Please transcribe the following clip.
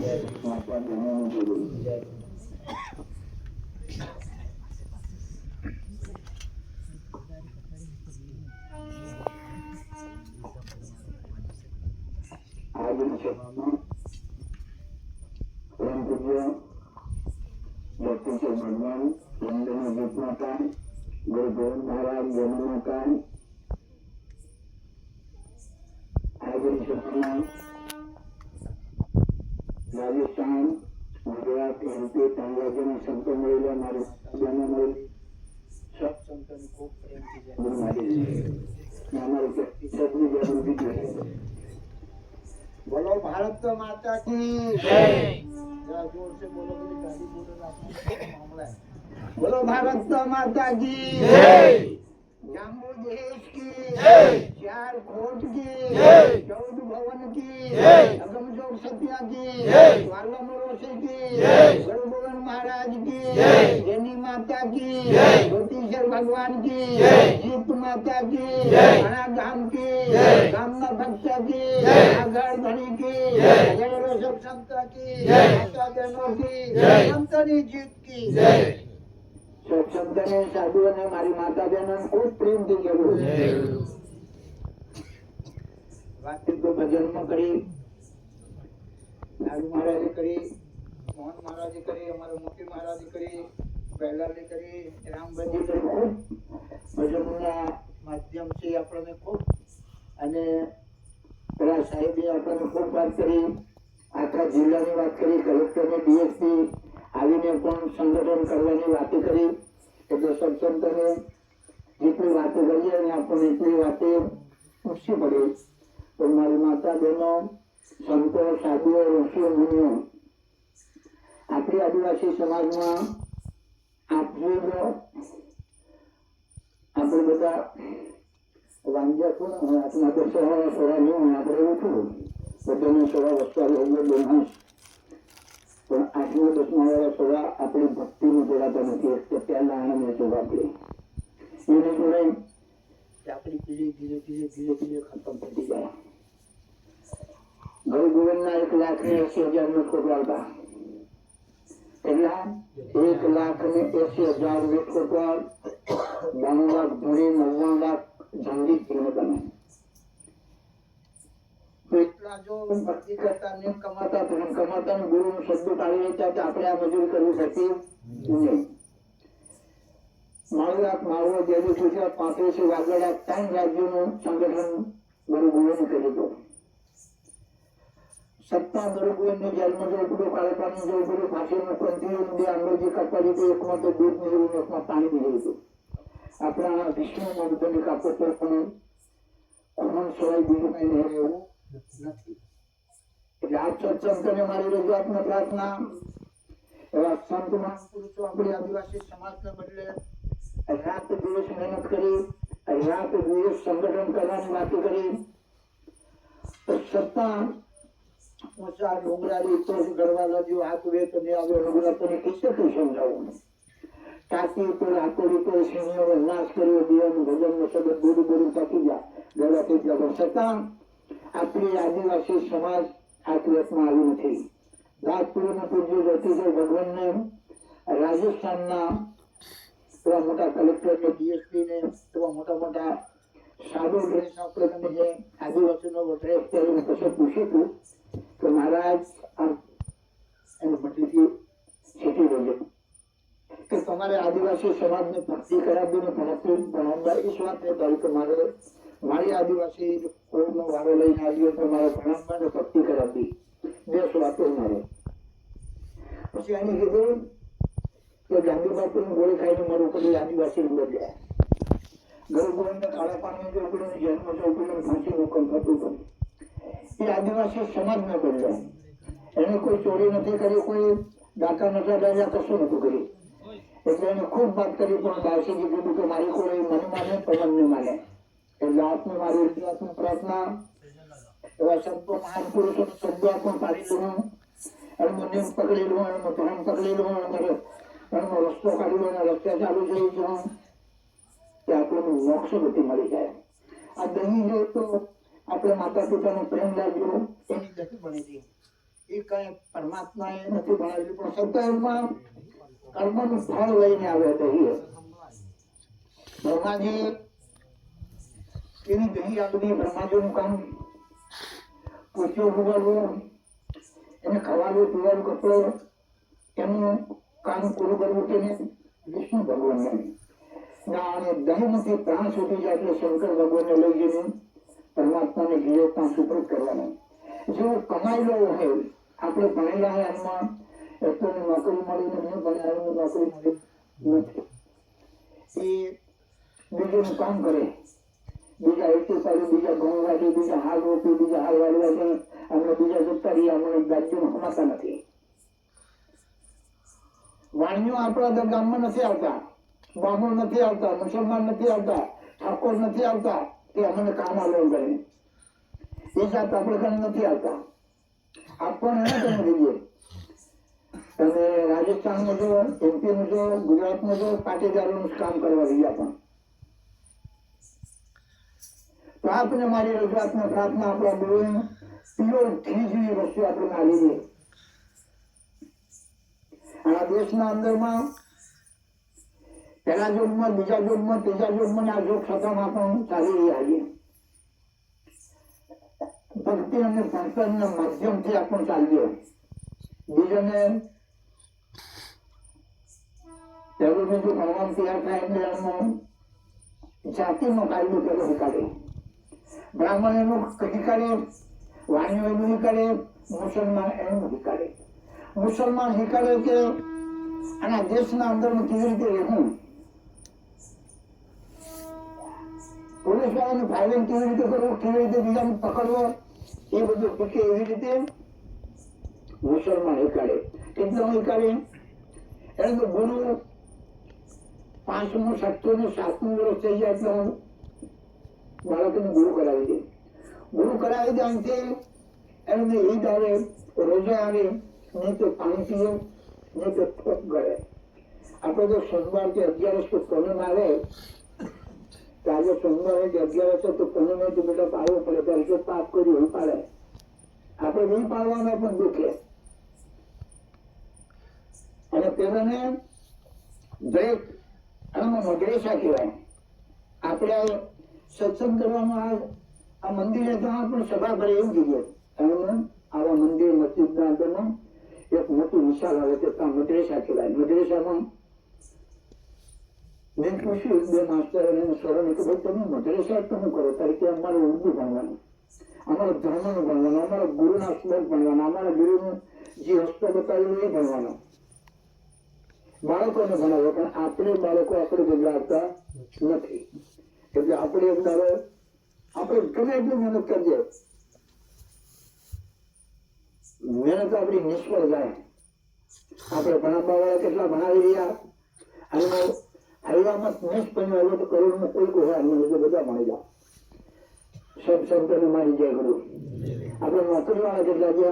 માતા બહેનોનું બોલું આગળ શબ્દમાં પરમ પૂજ્ય ડોક્ટર ભગવાન લંડનના જીતમાતા ગુરુ ગોવિંદ મહારાજ જન્મમાતા આગળ શબ્દમાં રાજસ્થાન ગુજરાત એમપી ત્રણ રાજ્યના સંતો મળેલા મારી બહેનો મળેલી સબ સંતોની ખૂબ પ્રેમથી અમારી સદની જાગૃતિ જોઈએ. બોલો ભારત માતા કી જય. जोर से बोलो मेरी गाड़ी बोलो मामला है. बोलो भारत माता की जय. जाम्बू देश की जय. चार खोट की जय. 14 भवन की जय. अगमजोग सत्या की जय. वाला मोरोसे की जय. गुरु गोविंद महाराज की जय. जैनी माता की जय. ज्योतिषर भगवान की जय. जीत माता की जय. अना धाम की जय. गामना भक्त की जय. आगर धनी की जय. जय रोशक संत की जय. माता बहनों की जय. संतनी जीत की जय. સંતને સાધુઓને મારી માતા બહેનો ખૂબ પ્રેમથી કહેવું. વાતચીત તો ભજનમાં કરી, લાલુ મહારાજે કરી, મોહન મહારાજે કરી, અમારા મોટી મહારાજે કરી, પહેલાની કરી, રામભાઈ કરી, ખૂબ ભજનના માધ્યમથી આપણને ખૂબ અને પેલા સાહેબે આપણને ખૂબ વાત કરી, આખા જિલ્લાની વાત કરી, કલેક્ટરને ડીએસપી આવીને પણ સંગઠન કરવાની વાતો કરી. એટલે સત્સંતને જેટલી વાતો કરીએ અને આપણને એટલી વાતો પૂછવી પડે. તો મારી માતા બહેનો, સંતો, સાધુઓ, ઋષિઓ, મુનિઓ, આપણી આદિવાસી સમાજમાં આપણે બધા વાંજ્યા છું ને આત્મા તો સોળા નહીં આપણે એવું છું બધાને 16 વસ્તુ આવી બેનહંસ પણ 8મા 10મા વાળા સોળા આપણી ભક્તિનું જોડાતા નથી. એટલે પહેલા આનંદ જોવા આપણે એને જોડાય કે આપણી પીઢી ધીરે ધીરે ધીરે ધીરે ખતમ થતી જાય. ગુરુ ગોવિંદના 1,80,000 નોટ કોટવાળતા એટલા 1,80,000 નોટ કોટવાળ 92 લાખ ધૂણી 99 લાખ જંગી કિંમત બને. તો એટલા જો ભક્તિ કરતા નિયમ કમાતા ધર્મ કમાતા ગુરુ નું શબ્દ ટાળી લેતા તો આપણે આ મજૂરી કરવી શકીએ નહીં. માળવો જેવી ગુજરાત 35 વાગડા 3 રાજ્યોનું સંગઠન ગુરુ ગોવિંદ કર્યું હતું. સત્તા ગુરુ ગોવિંદની જેલમાં જવું પડ્યું, કાળે પાણી જવું પડ્યું, ફાંસીનું કંઠીઓ બે અંગ્રેજી કાપવા દીધું, એકમાં તો દૂધ નીકળ્યું, એકમાં પાણી નીકળ્યું હતું. આપણા વિષ્ણુમાં બધાને કાપો તો પણ ખૂન સિવાય બીજું કઈ નહીં એવું નથી. એટલે આ સત્સંતને મારી રજૂઆતમાં પ્રાર્થના એવા સંત મહાપુરુષો આપણી આદિવાસી સમાજને બદલે રાત દિવસ મહેનત કરી, રાત દિવસ સંગઠન કરવાની વાતો કરી. સત્તા ઊંચા ડુંગરાળી તો ગરવા લાગ્યો, હાથ વેત ને આવ્યો રઘુનાથને કેટલું સમજાવું. કાકી તો હાથોડી તો સિંહનો નાશ કર્યો, દેવનું ભજનનો શબ્દ બોલી બોલી થાકી ગયા, ગળા થઈ ગયા. પણ છતાં આપણી આદિવાસી સમાજ આત્મહત્યામાં આવી નથી. રાજપુરના પૂજ્ય જ્યોતિષર ભગવાનને રાજસ્થાનના એવા મોટા કલેક્ટરને ડીએસપીને એવા મોટા મોટા સાધુ ડ્રેસ આપણે જે આદિવાસીનો ડ્રેસ પહેરીને કશું પૂછ્યું હતું કે મહારાજ એને મટીથી છેટી લેજો કે તમારે આદિવાસી સમાજને ભક્તિ કરાવીને ભણાવવા. એ વાત એ તારી કે મારી આદિવાસી કોઈનો વારો લઈને આવ્યો તો મારે ભણાવવા ને ભક્તિ કરાવી. 2 વાતો મારે. પછી એને કીધું કે ગાંધી બાપુની ગોળી ખાઈને મારું કદી આદિવાસી બદલ્યા. ગુરુ ગોવિંદ કાળા પાણી જવું પડ્યું, જન્મ જવું પડ્યું, ફાંસી હુકમ થતું હતું. એ આદિવાસી સમાજ ન બદલ્યો. એને કોઈ ચોરી નથી કરી, કોઈ ડાકા નતા ડાર્યા, કશું નતું કર્યું. એટલે એને ખૂબ વાત કરી. પણ દાસીજી કીધું કે મારી કોઈ મને માને તો મને માને. એટલે આપને મારી આત્મ પ્રાર્થના એવા સંતો મહાન પુરુષો શબ્દો આપણને પાડી લઉં, એનું નિયમ પકડી લઉં, એનું ધર્મ પકડી લઉં, એનો રસ્તો કાઢી લઉં, રસ્તે ચાલુ થઈ જાઉં કે આપણને મોક્ષ ગતિ મળી જાય. આ દહીં જોઈએ તો આપણે માતા પિતાનો પ્રેમ લાગ્યો એની ગતિ બની ગઈ. એ કઈ પરમાત્માએ નથી ભણાવ્યું, પણ સત્તાયુગમાં કર્મનું ફળ લઈને આવે તો એ બ્રહ્માજી એની ઘણી આગળ બ્રહ્માજીનું કામ પૂછ્યું ઉગાડવું, એને ખવાનું પીવાનું કપડો એનું કામ પૂરું કરવું કે વિષ્ણુ ભગવાનને અને દહીંથી પ્રાણ છૂટી જાય એટલે શંકર ભગવાનને લઈ જઈને પરમાત્માને ઘેરે ત્યાં સુપ્રત કરવાનો. જો કમાયેલો હોય, આપણે ભણેલા હોય એમાં એટલું નોકરી મળીને નહીં ભણ્યા નોકરી મળી નથી, એ બીજું કામ કરે, બીજા એટલું પાડે, બીજા ઘઉં વાગે, બીજા હાલ રોપી, બીજા હાલ વાળવા છે, આપણે બીજા જતા રહીએ, આપણે રાજ્યમાં હમાતા નથી. વાણીઓ આપણા ગામમાં નથી આવતા, બ્રાહ્મણ નથી આવતા, મુસલમાન નથી આવતા, ઠાકોર નથી આવતા કે અમને કામ આલો કરે, એ જાત આપણે કઈ નથી આવતા. આપણને એને તમે જોઈએ, તમે રાજસ્થાનમાં જો, એમપીમાં જો, ગુજરાતમાં જો, પાટીદારોનું કામ કરવા રહ્યા પણ તો આપણે મારી રજૂઆતમાં પ્રાર્થના આપણા બોલે પ્યોર ઘી જેવી વસ્તુ આપણે આવી દઈએ. આ દેશના અંદરમાં પહેલા જોગમાં, બીજા જોગમાં, ત્રીજા જોગમાં આ જોગ સત્તામાં પણ ચાલી રહ્યા છીએ. ભક્તિ અને સંસ્કારના માધ્યમથી આપણે ચાલીએ. બીજાને પહેલું બીજું ભણવાનું તૈયાર થાય એટલે એમાં જાતિનો કાયદો પેલો શીખાડે, બ્રાહ્મણ એનું શીખાડે, વાણીઓ એનું શીખાડે, મુસલમાન એનું શીખાડે. મુસલમાન શીખાડે કે આના દેશના અંદરમાં કેવી રીતે રહેવું, પોલીસ વાળાનું ફાયરિંગ કેવી રીતે કરવું, કેવી રીતે બીજાને પકડવો, એ બધું શીખે. એવી રીતે મુસલમાન શીખાડે. કેટલા શીખાડે? એને તો ગુરુ 5મું, 6મું, 7મું વર્ષ થઈ જાય એટલે બાળકોને ગુરુ કરાવી દે. ગુરુ કરાવી દે અંતે એમને ઈદ આવે, રોજા આવે, નહીં તો પાણી પીએ, નહીં તો થોપ ગળે. આપણે તો સોમવાર કે 11 તો પૂનમ આવે, તો આજે સોમવારે કે 11 તો પૂનમ તો બેટા પાડવો પડે, ત્યારે જો પાપ કર્યું એવું પાડે. આપણે નહીં પાડવામાં પણ દુખે. અને તેમને દરેક મદ્રેસા કહેવાય. આપણે સત્સંગ કરવામાં આ મંદિરે ત્યાં પણ સભા કરે એવું જોઈએ. આવા મંદિર મસ્જિદના અંદરમાં એક મોટી વિશાળ આવે છે, ત્યાં મદ્રેસા કહેવાય. મદ્રેસામાં મેં પૂછ્યું બે માસ્ટર અને સરોને કે ભાઈ તમે મદ્રેસા તો શું કરો? તરીકે અમારે ઉર્દુ ભણવાનું, અમારા ધર્મનું ભણવાનું, અમારા ગુરુના શ્લોક ભણવાના, અમારા ગુરુનું જે હસ્તો બતાવેલું એ ભણવાનું. બાળકોને ભણાવો, પણ આપણે બાળકો આપણે બદલાવતા નથી. એટલે આપણે એક દાડો આપણે ગમે એટલી મહેનત કરીએ, મહેનત આપણી નિષ્ફળ જાય. આપણે ભણાવવા વાળા કેટલા ભણાવી રહ્યા, અને હલવામાં મેશ બન્યો તો કરોડમાં કોઈ હોય એટલે બધા ભણી જાય. સબ સંતોને મારી જય ગુરુ. આપણે નોકરી વાળા કેટલા જે